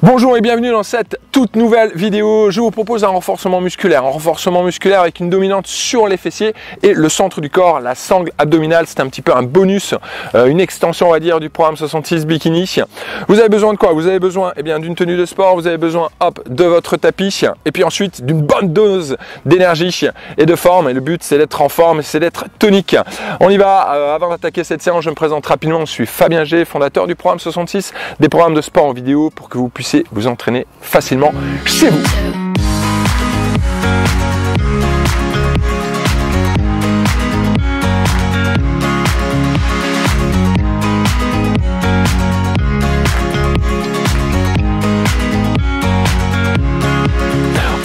Bonjour et bienvenue dans cette toute nouvelle vidéo. Je vous propose un renforcement musculaire avec une dominante sur les fessiers et le centre du corps, la sangle abdominale. C'est un petit peu un bonus, une extension on va dire du programme 66 Bikini. Vous avez besoin de quoi? Vous avez besoin d'une tenue de sport, vous avez besoin de votre tapis et puis ensuite d'une bonne dose d'énergie et de forme. Et le but c'est d'être en forme et c'est d'être tonique. On y va. Avant d'attaquer cette séance, je me présente rapidement. Je suis Fabien G, fondateur du programme 66, des programmes de sport en vidéo pour que vous puissiez vous entraîner facilement chez vous.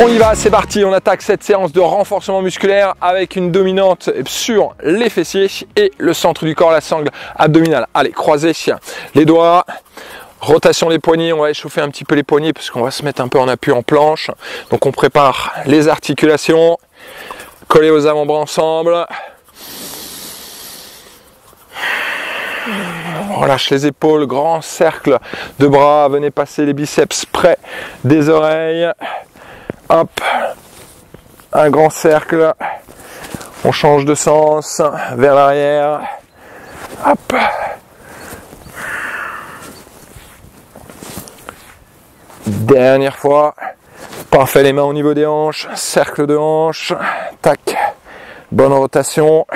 On y va, c'est parti, on attaque cette séance de renforcement musculaire avec une dominante sur les fessiers et le centre du corps, la sangle abdominale. Allez, croisez les doigts, rotation des poignets, on va échauffer un petit peu les poignets parce qu'on va se mettre un peu en appui en planche. Donc on prépare les articulations, collez aux avant-bras ensemble. On relâche les épaules, grand cercle de bras, venez passer les biceps près des oreilles. Hop, un grand cercle, on change de sens, vers l'arrière, hop, dernière fois, parfait, les mains au niveau des hanches, cercle de hanches, tac, bonne rotation,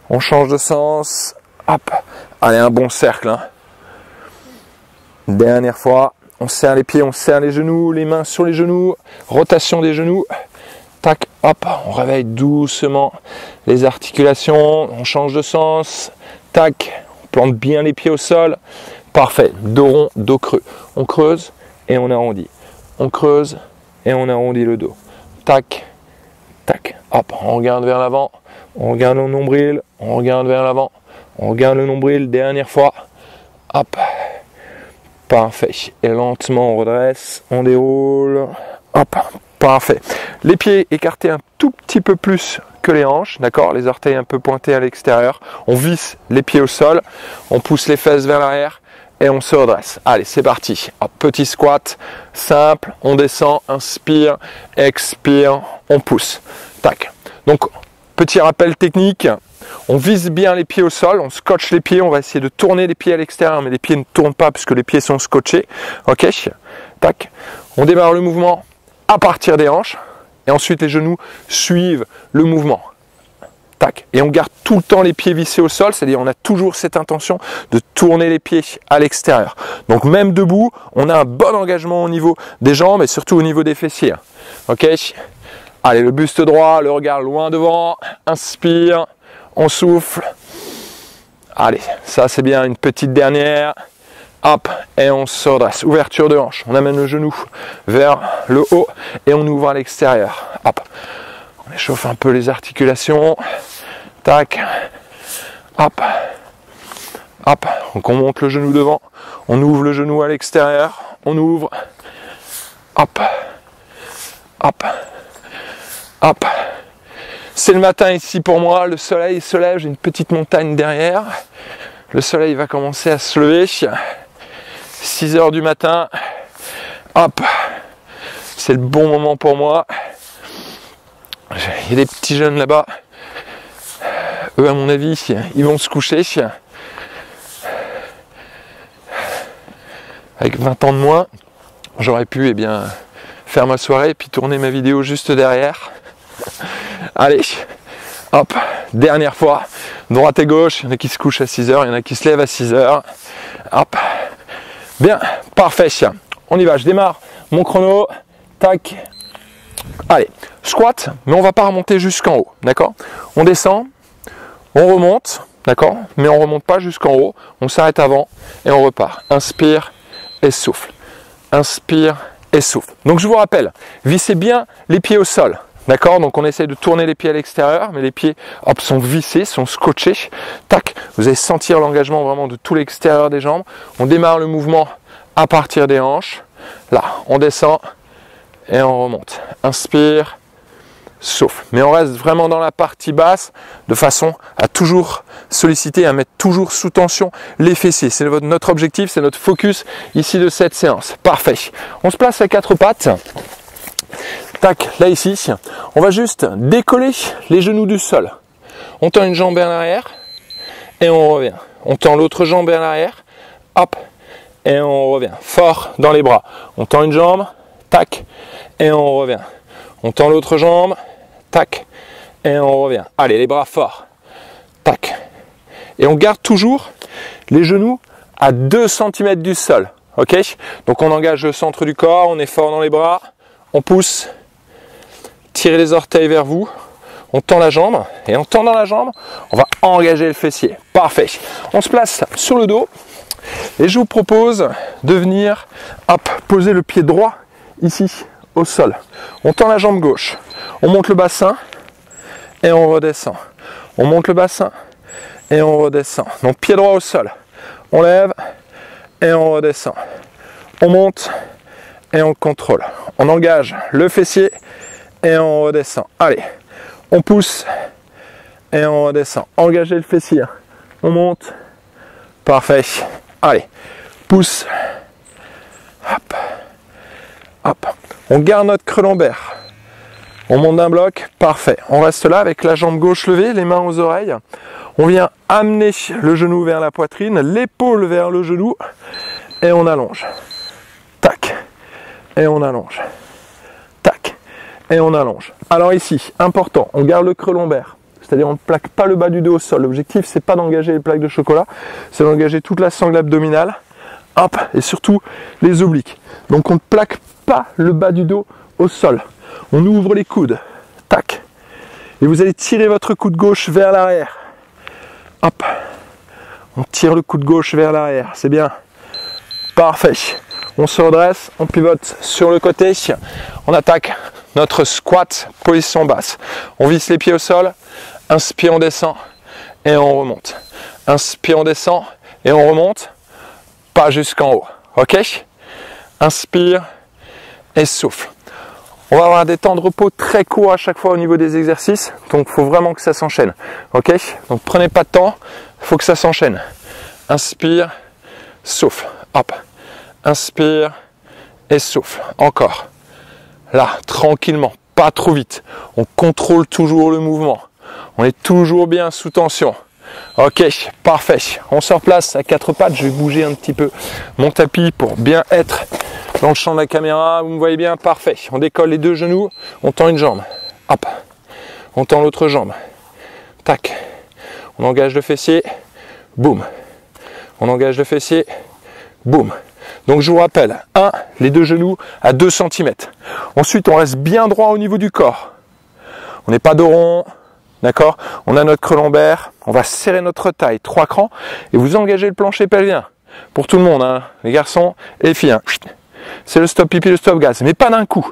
on change de sens, hop, allez, un bon cercle, hein. Dernière fois. On serre les pieds, on serre les genoux, les mains sur les genoux, rotation des genoux, tac, hop, on réveille doucement les articulations, on change de sens, tac, on plante bien les pieds au sol, parfait, dos rond, dos creux, on creuse et on arrondit, on creuse et on arrondit le dos, tac, tac, hop, on regarde vers l'avant, on regarde le nombril, on regarde vers l'avant, on regarde le nombril, dernière fois, hop. Parfait. Et lentement, on redresse, on déroule. Hop, parfait. Les pieds écartés un tout petit peu plus que les hanches, d'accord? Les orteils un peu pointés à l'extérieur. On visse les pieds au sol, on pousse les fesses vers l'arrière et on se redresse. Allez, c'est parti. Hop, petit squat, simple, on descend, inspire, expire, on pousse. Tac. Donc, petit rappel technique. On vise bien les pieds au sol, on scotche les pieds, on va essayer de tourner les pieds à l'extérieur, mais les pieds ne tournent pas puisque les pieds sont scotchés. Ok, tac. On démarre le mouvement à partir des hanches et ensuite les genoux suivent le mouvement. Tac. Et on garde tout le temps les pieds vissés au sol, c'est-à-dire on a toujours cette intention de tourner les pieds à l'extérieur. Donc même debout, on a un bon engagement au niveau des jambes et surtout au niveau des fessiers. Ok. Allez, le buste droit, le regard loin devant, inspire. On souffle. Allez, ça c'est bien, une petite dernière. Hop, et on se redresse. Ouverture de hanche. On amène le genou vers le haut et on ouvre à l'extérieur. Hop. On échauffe un peu les articulations. Tac. Hop. Hop. Donc on monte le genou devant. On ouvre le genou à l'extérieur. On ouvre. Hop. Hop. Hop. C'est le matin ici pour moi, le soleil se lève, j'ai une petite montagne derrière. Le soleil va commencer à se lever. 6 heures du matin. Hop. C'est le bon moment pour moi. Il y a des petits jeunes là-bas. Eux, à mon avis, ils vont se coucher. Avec 20 ans de moins, j'aurais pu faire ma soirée et puis tourner ma vidéo juste derrière. Allez, hop, dernière fois, droite et gauche, il y en a qui se couchent à 6 heures, il y en a qui se lèvent à 6 heures, hop, bien, parfait, on y va, je démarre mon chrono, tac, allez, squat, mais on ne va pas remonter jusqu'en haut, d'accord? On descend, on remonte, d'accord? Mais on ne remonte pas jusqu'en haut, on s'arrête avant et on repart, inspire et souffle, inspire et souffle. Donc je vous rappelle, vissez bien les pieds au sol. D'accord, donc on essaie de tourner les pieds à l'extérieur, mais les pieds hop, sont vissés, sont scotchés. Tac, vous allez sentir l'engagement vraiment de tout l'extérieur des jambes. On démarre le mouvement à partir des hanches. Là, on descend et on remonte. Inspire, souffle. Mais on reste vraiment dans la partie basse de façon à toujours solliciter, à mettre toujours sous tension les fessiers. C'est notre objectif, c'est notre focus ici de cette séance. Parfait. On se place à quatre pattes. Tac, là ici, on va juste décoller les genoux du sol. On tend une jambe vers l'arrière et on revient. On tend l'autre jambe vers l'arrière, hop, et on revient. Fort dans les bras. On tend une jambe, tac, et on revient. On tend l'autre jambe, tac, et on revient. Allez, les bras forts, tac. Et on garde toujours les genoux à 2 cm du sol, ok? Donc on engage le centre du corps, on est fort dans les bras, on pousse, tirez les orteils vers vous, on tend la jambe, et en tendant la jambe, on va engager le fessier. Parfait. On se place sur le dos, et je vous propose de venir, hop, poser le pied droit ici, au sol. On tend la jambe gauche, on monte le bassin, et on redescend. On monte le bassin, et on redescend. Donc pied droit au sol, on lève, et on redescend. On monte, et on contrôle. On engage le fessier, et on redescend. Allez, on pousse, et on redescend. Engagez le fessier, on monte, parfait. Allez, pousse, hop, hop. On garde notre creux lombaire. On monte d'un bloc, parfait. On reste là avec la jambe gauche levée, les mains aux oreilles. On vient amener le genou vers la poitrine, l'épaule vers le genou, et on allonge. Tac, et on allonge. Tac, et on allonge. Alors ici, important, on garde le creux lombaire. C'est-à-dire on ne plaque pas le bas du dos au sol. L'objectif, c'est pas d'engager les plaques de chocolat, c'est d'engager toute la sangle abdominale, hop, et surtout les obliques. Donc on ne plaque pas le bas du dos au sol. On ouvre les coudes, tac. Et vous allez tirer votre coude gauche vers l'arrière. Hop, on tire le coude gauche vers l'arrière, c'est bien. Parfait. On se redresse, on pivote sur le côté, on attaque notre squat, position basse. On visse les pieds au sol, inspire, on descend et on remonte. Inspire, on descend et on remonte, pas jusqu'en haut, ok? Inspire et souffle. On va avoir des temps de repos très courts à chaque fois au niveau des exercices, donc il faut vraiment que ça s'enchaîne, ok? Donc prenez pas de temps, il faut que ça s'enchaîne. Inspire, souffle, hop. Inspire et souffle. Encore. Là, tranquillement, pas trop vite. On contrôle toujours le mouvement. On est toujours bien sous tension. Ok, parfait. On se replace à quatre pattes. Je vais bouger un petit peu mon tapis pour bien être dans le champ de la caméra. Vous me voyez bien, parfait. On décolle les deux genoux. On tend une jambe. Hop. On tend l'autre jambe. Tac. On engage le fessier. Boum. On engage le fessier. Boum. Donc je vous rappelle, 1, les deux genoux à 2 cm. Ensuite, on reste bien droit au niveau du corps. On n'est pas dos rond, d'accord? On a notre creux lombaire, on va serrer notre taille, 3 crans, et vous engagez le plancher pelvien. Pour tout le monde, hein, les garçons et les filles. Hein. C'est le stop pipi, le stop gaz, mais pas d'un coup.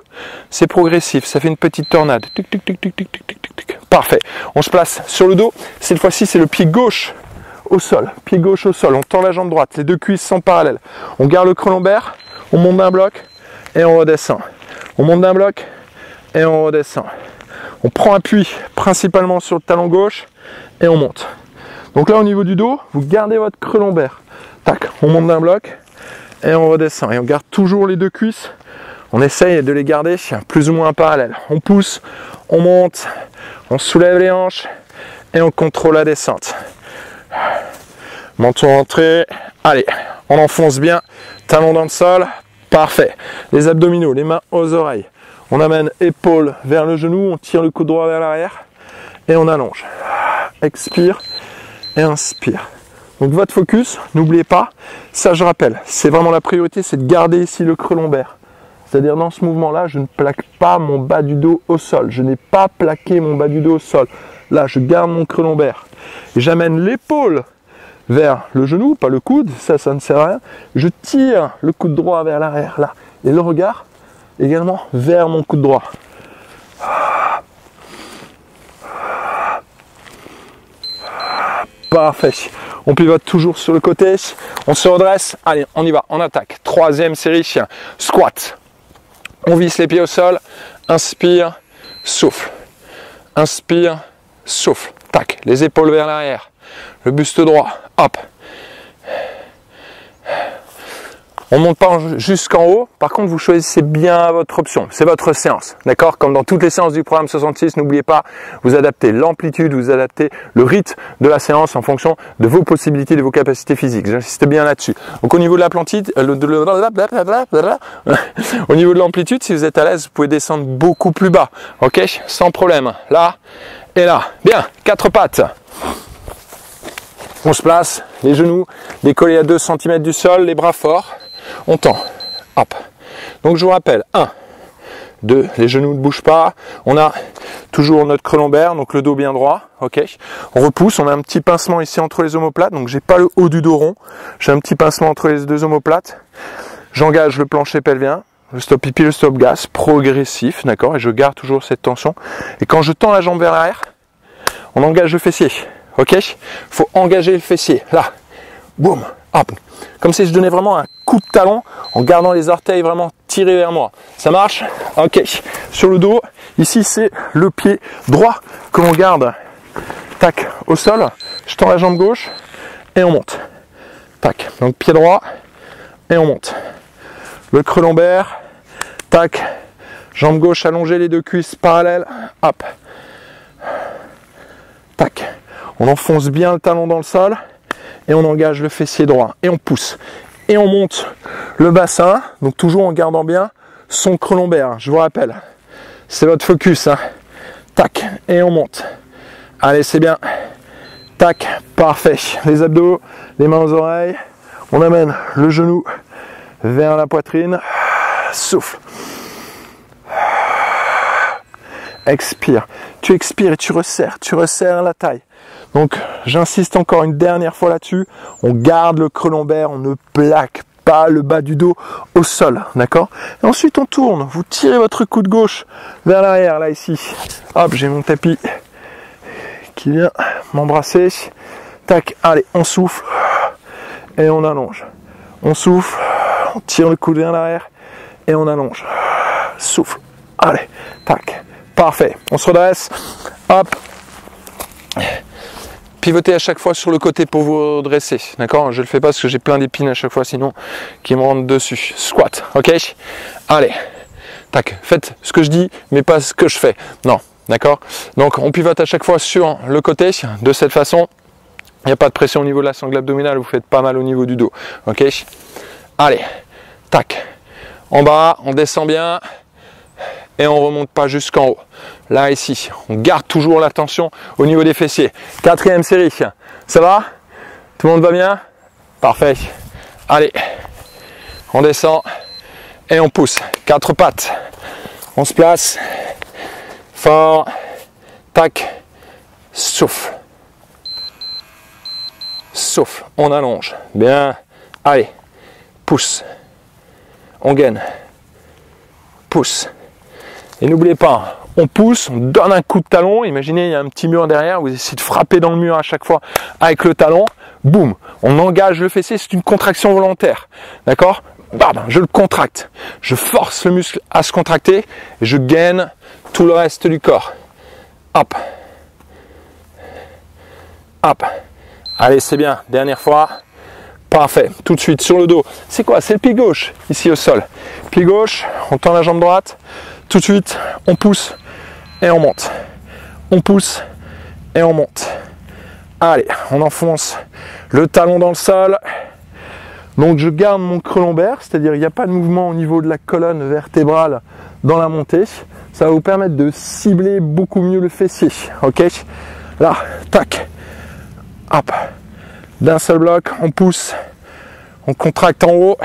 C'est progressif, ça fait une petite tornade. Tic, tic, tic, tic, tic, tic, tic, tic. Parfait. On se place sur le dos. Cette fois-ci, c'est le pied gauche au sol, pied gauche au sol, on tend la jambe droite, les deux cuisses sont parallèles. On garde le creux lombaire, on monte d'un bloc et on redescend. On monte d'un bloc et on redescend. On prend appui principalement sur le talon gauche et on monte. Donc là au niveau du dos, vous gardez votre creux lombaire. Tac, on monte d'un bloc et on redescend. Et on garde toujours les deux cuisses. On essaye de les garder plus ou moins parallèles. On pousse, on monte, on soulève les hanches et on contrôle la descente. Menton rentré, allez, on enfonce bien, talon dans le sol, parfait. Les abdominaux, les mains aux oreilles. On amène épaule vers le genou, on tire le coude droit vers l'arrière et on allonge. Expire et inspire. Donc votre focus, n'oubliez pas, ça je rappelle, c'est vraiment la priorité, c'est de garder ici le creux lombaire. C'est-à-dire dans ce mouvement-là, je ne plaque pas mon bas du dos au sol. Je n'ai pas plaqué mon bas du dos au sol. Là, je garde mon creux lombaire. Et j'amène l'épaule vers le genou, pas le coude, ça ne sert à rien. Je tire le coude droit vers l'arrière, là. Et le regard également vers mon coude droit. Parfait. On pivote toujours sur le côté. On se redresse. Allez, on y va, on attaque. Troisième série, squat. On visse les pieds au sol. Inspire, souffle. inspire, souffle, tac, les épaules vers l'arrière, le buste droit, hop. On ne monte pas jusqu'en haut, par contre vous choisissez bien votre option, c'est votre séance, d'accord? Comme dans toutes les séances du programme 66, n'oubliez pas, vous adaptez l'amplitude, vous adaptez le rythme de la séance en fonction de vos possibilités, de vos capacités physiques, j'insiste bien là-dessus. Donc au niveau de l'amplitude, au niveau de l'amplitude, si vous êtes à l'aise, vous pouvez descendre beaucoup plus bas, ok? Sans problème, là et là. Bien, 4 pattes. On se place, les genoux décollés à 2 cm du sol, les bras forts. On tend, hop. Donc je vous rappelle, 1, 2, les genoux ne bougent pas. On a toujours notre creux lombaire, donc le dos bien droit, ok. On repousse, on a un petit pincement ici entre les omoplates, donc j'ai pas le haut du dos rond. J'ai un petit pincement entre les 2 omoplates. J'engage le plancher pelvien, le stop pipi, le stop gas, progressif, d'accord. Et je garde toujours cette tension. Et quand je tends la jambe vers l'arrière, on engage le fessier, ok. Faut engager le fessier, là, boum, hop. Comme si je donnais vraiment un coup de talon en gardant les orteils vraiment tirés vers moi. Ça marche? Ok. Sur le dos, ici c'est le pied droit que l'on garde. Tac, au sol. Je tends la jambe gauche et on monte. Tac, donc pied droit et on monte. Le creux lombaire. Tac, jambe gauche allongée, les 2 cuisses parallèles. Hop. Tac. On enfonce bien le talon dans le sol. Et on engage le fessier droit, et on pousse, et on monte le bassin, donc toujours en gardant bien son creux lombaire, je vous rappelle, c'est votre focus, hein. Tac, et on monte, allez c'est bien, tac, parfait, les abdos, les mains aux oreilles, on amène le genou vers la poitrine, souffle, expire, tu expires et tu resserres la taille. Donc j'insiste encore une dernière fois là-dessus, on garde le creux lombaire, on ne plaque pas le bas du dos au sol, d'accord? Et ensuite on tourne, vous tirez votre coude gauche vers l'arrière, là ici, hop, j'ai mon tapis qui vient m'embrasser, tac, allez, on souffle, et on allonge, on souffle, on tire le coude vers l'arrière, et on allonge, souffle, allez, tac, parfait, on se redresse, hop, pivotez à chaque fois sur le côté pour vous redresser, d'accord? Je le fais pas parce que j'ai plein d'épines à chaque fois, sinon qui me rentrent dessus. Squat, ok? Allez, tac, faites ce que je dis, mais pas ce que je fais. Non, d'accord? Donc on pivote à chaque fois sur le côté, de cette façon. Il n'y a pas de pression au niveau de la sangle abdominale, vous faites pas mal au niveau du dos, ok? Allez, tac, en bas, on descend bien. Et on ne remonte pas jusqu'en haut. Là, ici, on garde toujours la tension au niveau des fessiers. 4e série. Ça va? Tout le monde va bien? Parfait. Allez, on descend et on pousse. 4 pattes. On se place. Fort. Tac. Souffle. Souffle. On allonge. Bien. Allez. Pousse. On gaine. Pousse. Et n'oubliez pas, on pousse, on donne un coup de talon. Imaginez, il y a un petit mur derrière, vous essayez de frapper dans le mur à chaque fois avec le talon. Boum, on engage le fessier, c'est une contraction volontaire. D'accord? Bam, je le contracte. Je force le muscle à se contracter et je gaine tout le reste du corps. Hop. Hop. Allez, c'est bien. Dernière fois. Parfait. Tout de suite sur le dos. C'est quoi? C'est le pied gauche, ici au sol. Pied gauche, on tend la jambe droite. Tout de suite, on pousse et on monte. On pousse et on monte. Allez, on enfonce le talon dans le sol. Donc je garde mon creux lombaire, c'est-à-dire il n'y a pas de mouvement au niveau de la colonne vertébrale dans la montée. Ça va vous permettre de cibler beaucoup mieux le fessier. Ok? Là, tac. Hop. D'un seul bloc, on pousse. On contracte en haut.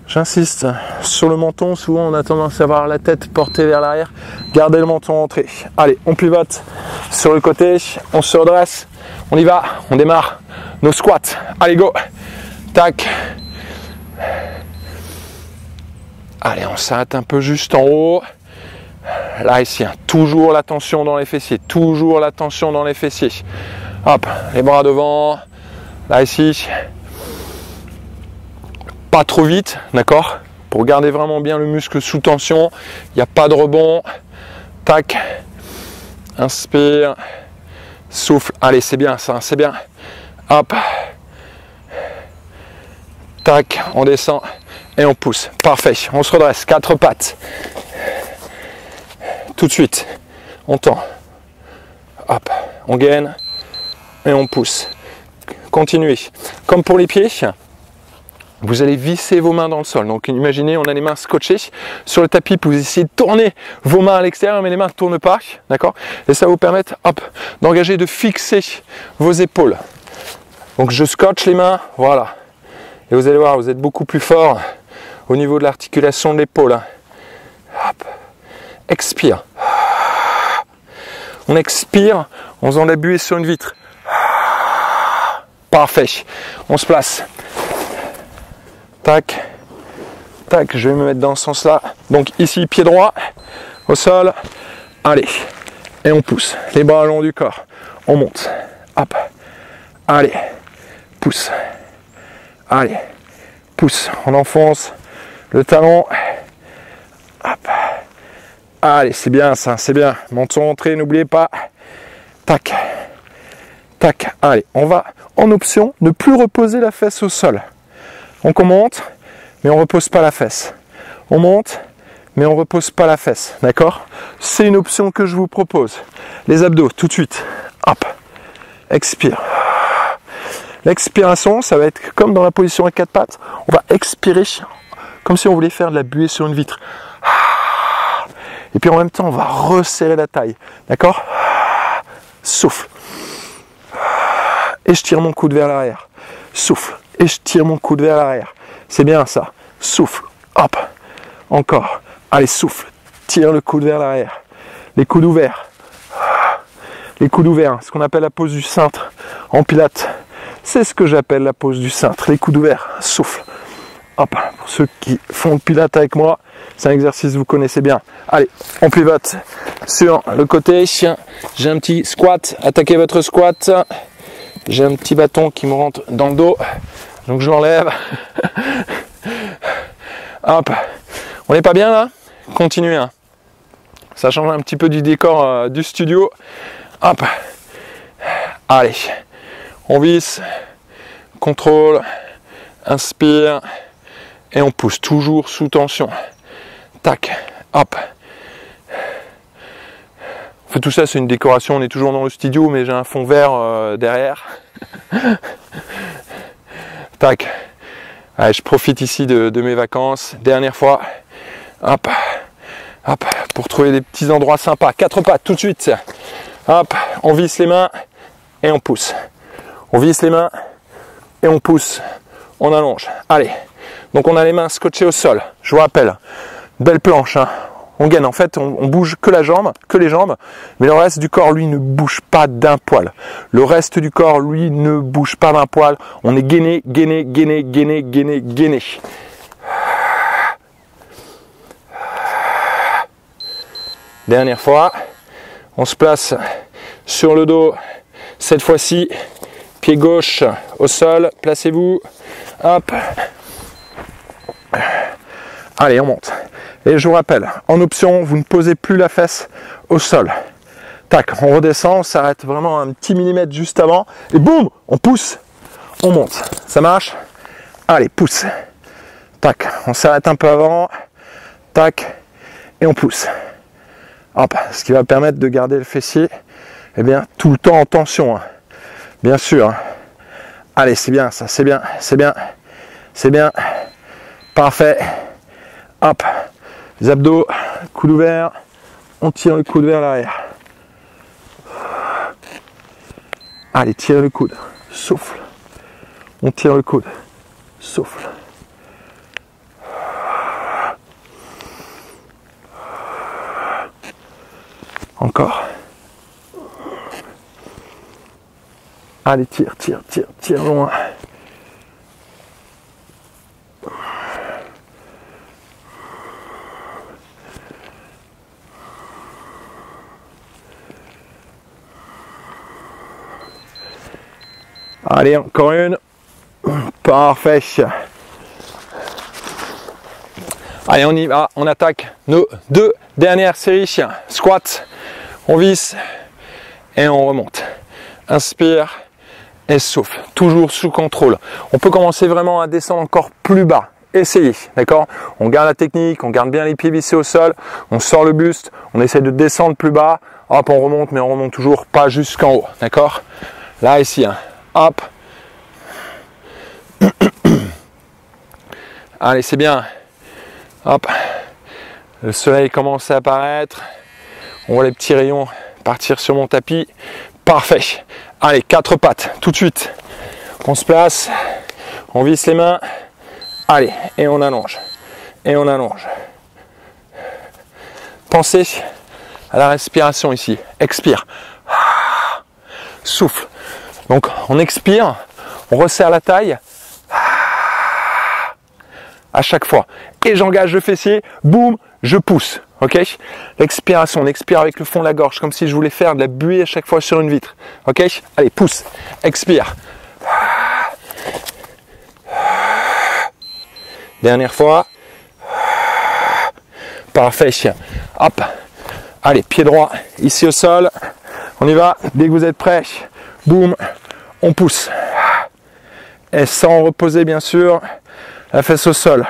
J'insiste sur le menton, souvent on a tendance à avoir la tête portée vers l'arrière. Gardez le menton entré. Allez, on pivote sur le côté, on se redresse, on y va, on démarre nos squats. Allez, go. Tac. Allez, on s'arrête un peu juste en haut. Là, ici, hein, toujours la tension dans les fessiers, toujours la tension dans les fessiers. Hop, les bras devant. Là, ici. Pas trop vite, d'accord? Pour garder vraiment bien le muscle sous tension. Il n'y a pas de rebond. Tac. Inspire. Souffle. Allez, c'est bien ça, c'est bien. Hop. Tac, on descend et on pousse. Parfait. On se redresse. 4 pattes. Tout de suite. On tend. Hop. On gaine et on pousse. Continuez. Comme pour les pieds, vous allez visser vos mains dans le sol. Donc imaginez, on a les mains scotchées sur le tapis, puis vous essayez de tourner vos mains à l'extérieur, mais les mains ne tournent pas, d'accord? Et ça va vous permettre, hop, d'engager, de fixer vos épaules. Donc je scotche les mains, voilà. Et vous allez voir, vous êtes beaucoup plus fort au niveau de l'articulation de l'épaule. Hop. Expire. On expire en faisant la buée sur une vitre. Parfait. On se place. Tac, tac, je vais me mettre dans ce sens-là. Donc ici, pied droit, au sol. Allez, et on pousse. Les bras le long du corps. On monte. Hop. Allez, pousse. Allez, pousse. On enfonce le talon. Hop. Allez, c'est bien ça, c'est bien. Menton entrée, n'oubliez pas. Tac, tac. Allez, on va en option ne plus reposer la fesse au sol. Donc on monte, mais on ne repose pas la fesse. On monte, mais on ne repose pas la fesse. D'accord? C'est une option que je vous propose. Les abdos, tout de suite. Hop. Expire. L'expiration, ça va être comme dans la position à 4 pattes. On va expirer comme si on voulait faire de la buée sur une vitre. Et puis en même temps, on va resserrer la taille. D'accord? Souffle. Et je tire mon coude vers l'arrière. Souffle. Et je tire mon coude vers l'arrière. C'est bien ça. Souffle. Hop. Encore. Allez, souffle. Tire le coude vers l'arrière. Les coudes ouverts. Les coudes ouverts. Ce qu'on appelle la pose du cintre en pilates. C'est ce que j'appelle la pose du cintre. Les coudes ouverts. Souffle. Hop. Pour ceux qui font le pilates avec moi, c'est un exercice que vous connaissez bien. Allez, on pivote sur le côté. J'ai un petit squat. Attaquez votre squat. J'ai un petit bâton qui me rentre dans le dos. Donc je l'enlève. Hop. On n'est pas bien là? Continuez. Hein. Ça change un petit peu du décor du studio. Hop. Allez. On visse. Contrôle. Inspire. Et on pousse. Toujours sous tension. Tac. Hop. En fait, tout ça, c'est une décoration. On est toujours dans le studio, mais j'ai un fond vert derrière. Tac. Allez, je profite ici de mes vacances. Dernière fois. Hop. Hop. Pour trouver des petits endroits sympas. 4 pattes tout de suite. Hop. On visse les mains et on pousse. On visse les mains et on pousse. On allonge. Allez. Donc on a les mains scotchées au sol. Je vous rappelle. Belle planche. Hein. On gaine, en fait, on bouge que les jambes, mais le reste du corps, lui, ne bouge pas d'un poil. Le reste du corps, lui, ne bouge pas d'un poil. On est gainé, gainé, gainé, gainé, gainé, gainé. Dernière fois, on se place sur le dos. Cette fois-ci, pied gauche au sol, placez-vous. Hop. Allez, on monte. Et je vous rappelle, en option, vous ne posez plus la fesse au sol. Tac, on redescend, on s'arrête vraiment un petit millimètre juste avant. Et boum, on pousse, on monte. Ça marche? Allez, pousse. Tac, on s'arrête un peu avant. Tac, et on pousse. Hop, ce qui va permettre de garder le fessier, eh bien, tout le temps en tension. Hein. Bien sûr. Hein. Allez, c'est bien ça, c'est bien, c'est bien, c'est bien. Parfait. Hop. Les abdos, coude ouvert, on tire le coude vers l'arrière. Allez, tire le coude, souffle. On tire le coude, souffle. Encore. Allez, tire, tire, tire, tire loin. Allez, encore une. Parfait. Allez, on y va. On attaque nos 2 dernières séries. Squat. On visse. et on remonte. Inspire et souffle, toujours sous contrôle. On peut commencer vraiment à descendre encore plus bas. Essayez, d'accord? On garde la technique, on garde bien les pieds vissés au sol, on sort le buste, on essaie de descendre plus bas. Hop, on remonte, mais on remonte toujours pas jusqu'en haut, d'accord? Là, ici, hein. Hop. Allez, c'est bien. Hop. Le soleil commence à apparaître. On voit les petits rayons partir sur mon tapis. Parfait. Allez, 4 pattes, tout de suite. On se place. On visse les mains. Allez, et on allonge. Et on allonge. Pensez à la respiration ici. Expire. Souffle. Donc, on expire. On resserre la taille. À chaque fois. Et j'engage le fessier. Boum, je pousse. Ok? L'expiration, on expire avec le fond de la gorge, comme si je voulais faire de la buée à chaque fois sur une vitre. Ok? Allez, pousse. Expire. Dernière fois. Parfait. Hop. Allez, pied droit, ici au sol. On y va. Dès que vous êtes prêts, boum, on pousse. Et sans reposer, bien sûr, la fesse au sol.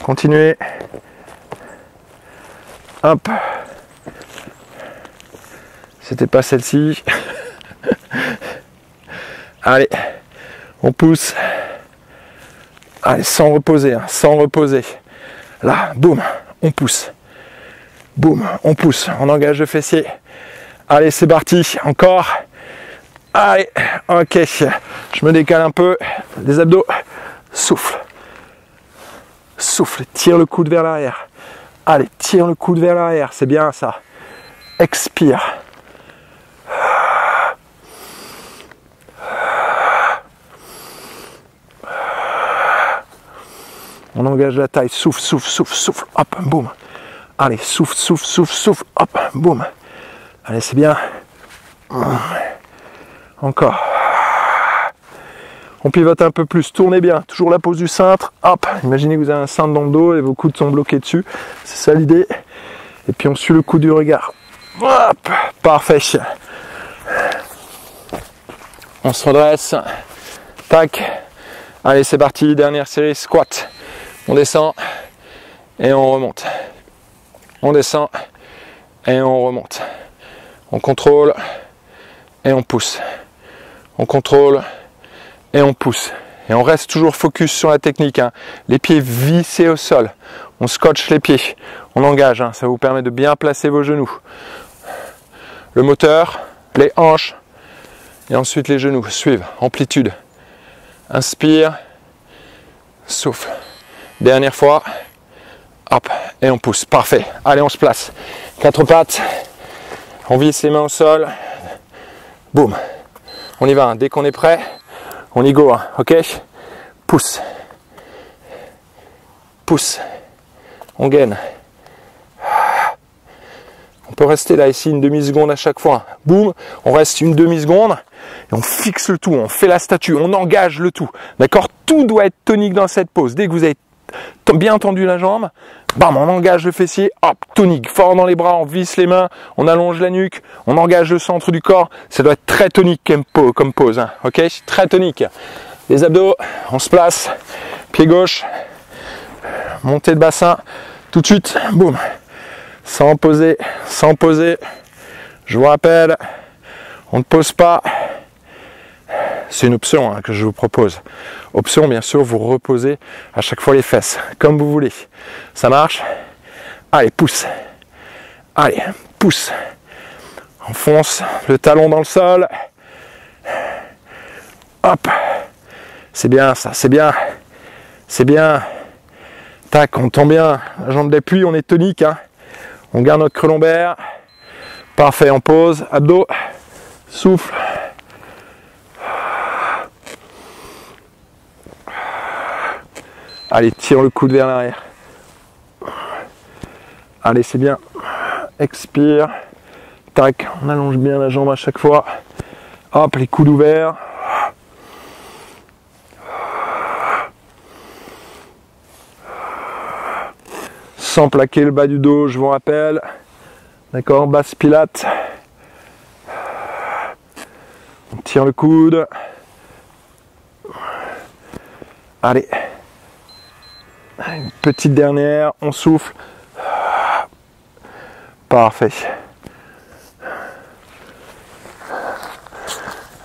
Continuez. Hop. C'était pas celle-ci. Allez, on pousse. Allez, sans reposer, hein, sans reposer. Là, boum, on pousse. Boum, on pousse, on engage le fessier. Allez, c'est parti, encore. Allez, ok, je me décale un peu. Les abdos, souffle. Souffle, tire le coude vers l'arrière. Allez, tire le coude vers l'arrière, c'est bien ça. Expire. On engage la taille, souffle, souffle, souffle, souffle, hop, boum. Allez, souffle, souffle, souffle, souffle, hop, boum. Allez, c'est bien. Encore. On pivote un peu plus, tournez bien. Toujours la pose du cintre, hop. Imaginez que vous avez un cintre dans le dos et vos coudes sont bloqués dessus. C'est ça l'idée. Et puis on suit le coup du regard. Hop, parfait. On se redresse. Tac. Allez, c'est parti. Dernière série, squat. On descend et on remonte. On descend et on remonte. On contrôle et on pousse. On contrôle et on pousse. Et on reste toujours focus sur la technique. Hein. Les pieds vissés au sol. On scotche les pieds. On engage. Hein. Ça vous permet de bien placer vos genoux. Le moteur, les hanches et ensuite les genoux suivent. Amplitude. Inspire. Souffle. Dernière fois. Hop. Et on pousse. Parfait. Allez, on se place. 4 pattes. On visse les mains au sol. Boum. On y va. Hein. Dès qu'on est prêt, on y go. Hein. Ok. Pousse. Pousse. On gaine. On peut rester là ici une demi-seconde à chaque fois. Boum. On reste une demi-seconde. Et on fixe le tout. On fait la statue. On engage le tout. D'accord. Tout doit être tonique dans cette pose. Dès que vous avez bien tendu la jambe, bam, on engage le fessier, hop, tonique, fort dans les bras, on visse les mains, on allonge la nuque, on engage le centre du corps, ça doit être très tonique comme pose, hein, ok, très tonique. Les abdos, on se place, pied gauche, montée de bassin, tout de suite, boum, sans poser, je vous rappelle, on ne pose pas. C'est une option hein, que je vous propose. Option, bien sûr, vous reposez à chaque fois les fesses, comme vous voulez. Ça marche? Allez, pousse. Allez, pousse. Enfonce le talon dans le sol. Hop. C'est bien ça, c'est bien. C'est bien. Tac, on tombe bien. La jambe d'appui, on est tonique. Hein. On garde notre creux lombaire. Parfait, on pose. Abdos. Souffle. Allez, tire le coude vers l'arrière. Allez, c'est bien. Expire. Tac, on allonge bien la jambe à chaque fois. Hop, les coudes ouverts. Sans plaquer le bas du dos, je vous rappelle. D'accord, basse pilate. étire le coude. Allez. Une petite dernière, on souffle. Parfait.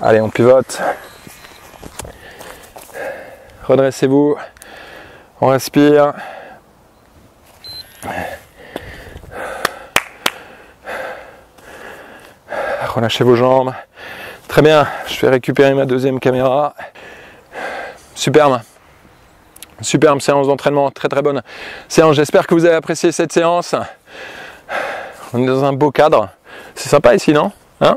Allez, on pivote. Redressez-vous. On respire. Relâchez vos jambes. Très bien, je vais récupérer ma deuxième caméra. Superbe. Superbe séance d'entraînement, très très bonne séance. J'espère que vous avez apprécié cette séance. On est dans un beau cadre. C'est sympa ici, non? Hein?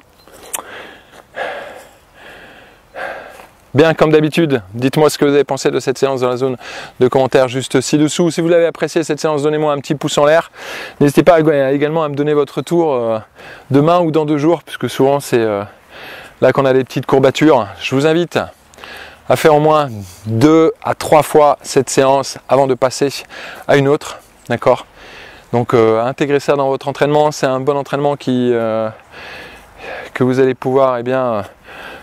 Bien, comme d'habitude, dites-moi ce que vous avez pensé de cette séance dans la zone de commentaires juste ci-dessous. Si vous l'avez apprécié cette séance, donnez-moi un petit pouce en l'air. N'hésitez pas également à me donner votre retour demain ou dans 2 jours, puisque souvent c'est là qu'on a des petites courbatures. Je vous invite à faire au moins 2 à 3 fois cette séance avant de passer à une autre. D'accord? Donc intégrer ça dans votre entraînement, c'est un bon entraînement que vous allez pouvoir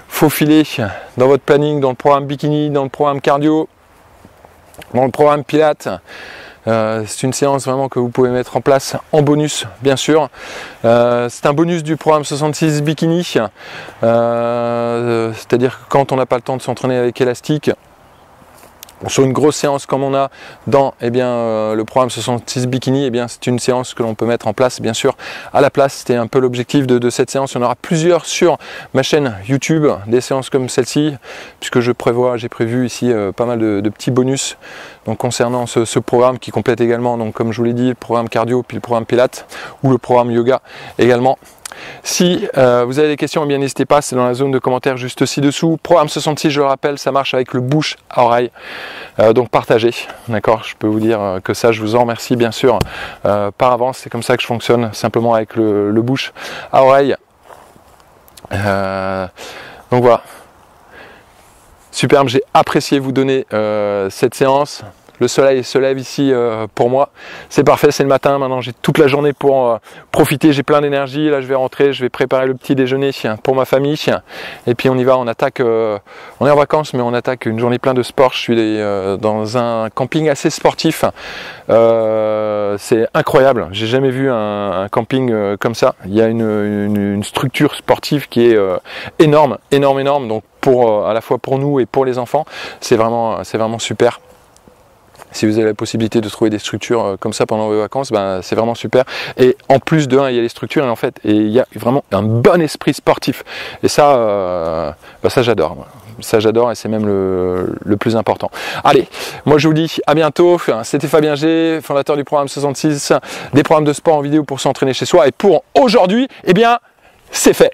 faufiler dans votre planning, dans le programme bikini, dans le programme cardio, dans le programme pilates. C'est une séance vraiment que vous pouvez mettre en place en bonus, bien sûr. C'est un bonus du programme 66 bikini, c'est-à-dire que quand on n'a pas le temps de s'entraîner avec élastique, sur une grosse séance comme on a dans le programme 66 bikini, c'est une séance que l'on peut mettre en place bien sûr à la place. C'était un peu l'objectif de cette séance. Il y en aura plusieurs sur ma chaîne YouTube, des séances comme celle-ci, puisque j'ai prévu ici pas mal de petits bonus donc concernant ce programme qui complète également, donc comme je vous l'ai dit, le programme cardio puis le programme pilates ou le programme yoga également. Si vous avez des questions, n'hésitez pas, c'est dans la zone de commentaires juste ci-dessous. Programme 66, je le rappelle, ça marche avec le bouche à oreille, donc partagez, d'accord? Je peux vous dire que ça, je vous en remercie bien sûr par avance, c'est comme ça que je fonctionne, simplement avec le bouche à oreille. Donc voilà, superbe, j'ai apprécié vous donner cette séance. Le soleil se lève ici pour moi, c'est parfait, c'est le matin, maintenant j'ai toute la journée pour profiter, j'ai plein d'énergie, là je vais rentrer, je vais préparer le petit déjeuner pour ma famille, et puis on y va, on attaque, on est en vacances mais on attaque une journée pleine de sport. Je suis dans un camping assez sportif, c'est incroyable, j'ai jamais vu un camping comme ça. Il y a une structure sportive qui est énorme, donc à la fois pour nous et pour les enfants, c'est vraiment super. Si vous avez la possibilité de trouver des structures comme ça pendant vos vacances, c'est vraiment super. Et en plus de il y a les structures et il y a vraiment un bon esprit sportif. Et ça, ça j'adore. Ça j'adore et c'est même le plus important. Allez, moi je vous dis à bientôt. C'était Fabien G, fondateur du programme 66, des programmes de sport en vidéo pour s'entraîner chez soi. Et pour aujourd'hui, c'est fait.